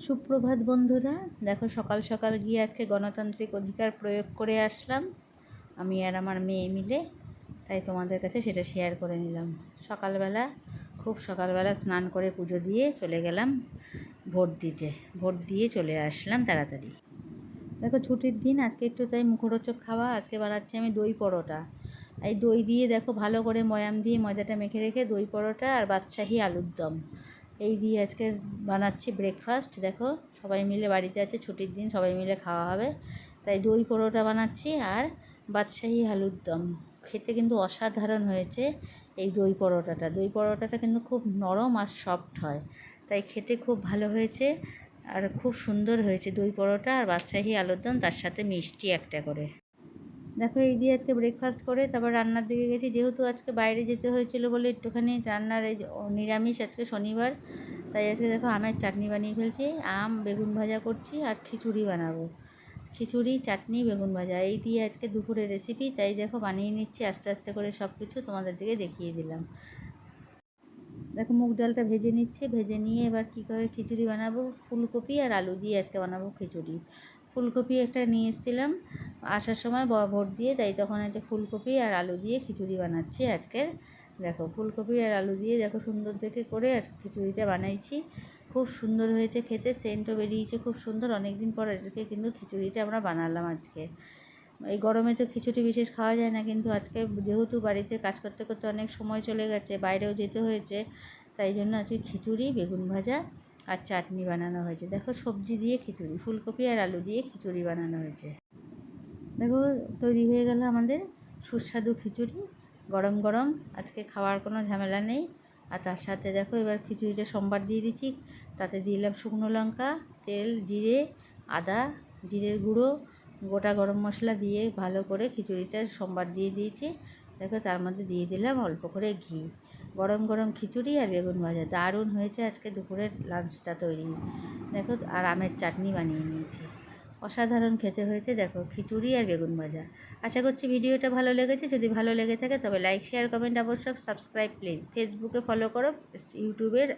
সুপ্রভাত বন্ধুরা, দেখো সকাল সকাল গিয়ে আজকে গণতান্ত্রিক অধিকার প্রয়োগ করে আসলাম আমি আর আমার মেয়ে মিলে। তাই তোমাদের কাছে সেটা শেয়ার করে নিলাম। সকালবেলা খুব সকালবেলা স্নান করে পুজো দিয়ে চলে গেলাম ভোট দিতে। ভোট দিয়ে চলে আসলাম তাড়াতাড়ি। দেখো ছুটির দিন আজকে একটু তাই মুখরোচক খাওয়া। আজকে বানাচ্ছি আমি দই পরোটা। এই দই দিয়ে দেখো ভালো করে ময়াম দিয়ে ময়দাটা মেখে রেখে দই পরোটা আর বাদশাহী আলুর দম এই দিয়ে আজকে বানাচ্ছি ব্রেকফাস্ট। দেখো সবাই মিলে বাড়িতে আছে, ছুটির দিন সবাই মিলে খাওয়া হবে, তাই দই পরোটা বানাচ্ছি আর বাদশাহী আলুর দম। খেতে কিন্তু অসাধারণ হয়েছে এই দই পরোটাটা। দই পরোটাটা কিন্তু খুব নরম আর সফট হয়, তাই খেতে খুব ভালো হয়েছে আর খুব সুন্দর হয়েছে দই পরোটা আর বাদশাহী আলুর দম, তার সাথে মিষ্টি একটা করে। দেখো এই দিয়ে আজকে ব্রেকফাস্ট করে তারপর রান্নার দিকে গেছি। যেহেতু আজকে বাইরে যেতে হয়েছিল বলে একটুখানি রান্নার এই নিরামিষ, আজকে শনিবার, তাই আজকে দেখো আমের চাটনি বানিয়ে ফেলছি। আম বেগুন ভাজা করছি আর খিচুড়ি বানাবো। খিচুড়ি চাটনি বেগুন ভাজা এই দিয়ে আজকে দুপুরের রেসিপি। তাই দেখো বানিয়ে নিচ্ছি আস্তে আস্তে করে সব কিছু, তোমাদের দিকে দেখিয়ে দিলাম। দেখো মুগ ডালটা ভেজে নিচ্ছে, ভেজে নিয়ে এবার কী করে খিচুড়ি বানাবো। ফুলকপি আর আলু দিয়ে আজকে বানাবো খিচুড়ি। ফুলকপি একটা নিয়ে এসেছিলাম আসার সময় ভোট দিয়ে, তাই তখন একটা ফুলকপি আর আলু দিয়ে খিচুড়ি বানাচ্ছি আজকের। দেখো ফুলকপি আর আলু দিয়ে দেখো সুন্দর দেখে করে খিচুড়িটা বানাইছি। খুব সুন্দর হয়েছে খেতে, সেন্টও বেরিয়েছে খুব সুন্দর। অনেক দিন পর আজকে কিন্তু খিচুড়িটা আমরা বানালাম আজকে। এই গরমে তো খিচুড়ি বিশেষ খাওয়া যায় না, কিন্তু আজকে যেহেতু বাড়িতে কাজ করতে করতে অনেক সময় চলে গেছে, বাইরেও যেতে হয়েছে, তাই জন্য আজকে খিচুড়ি বেগুন ভাজা আর চাটনি বানানো হয়েছে। দেখো সবজি দিয়ে খিচুড়ি, ফুলকপি আর আলু দিয়ে খিচুড়ি বানানো হয়েছে। দেখো তৈরি হয়ে গেল আমাদের সুস্বাদু খিচুড়ি। গরম গরম আজকে খাওয়ার কোনো ঝামেলা নেই। আর তার সাথে দেখো এবার খিচুড়িটা সম্বার দিয়ে দিচ্ছি। তাতে দিলাম শুকনো লঙ্কা, তেল, জিরে, আদা, জিরের গুঁড়ো, গোটা গরম মশলা দিয়ে ভালো করে খিচুড়িটা সম্বার দিয়ে দিয়েছি। দেখো তার মধ্যে দিয়ে দিলাম অল্প করে ঘি। গরম গরম খিচুড়ি আর বেগুন ভাজা দারুণ হয়েছে আজকে দুপুরের লাঞ্চটা তৈরি। দেখো আর আমের চাটনি বানিয়ে নিয়েছি, অসাধারণ খেতে হয়েছে। দেখো খিচুড়ি আর বেগুন ভাজা। আশা করছি ভিডিওটা ভালো লেগেছে। যদি ভালো লেগে থাকে তবে লাইক শেয়ার কমেন্ট অবশ্যই, সাবস্ক্রাইব প্লিজ। ফেসবুকে ফলো করো, ইউটিউবের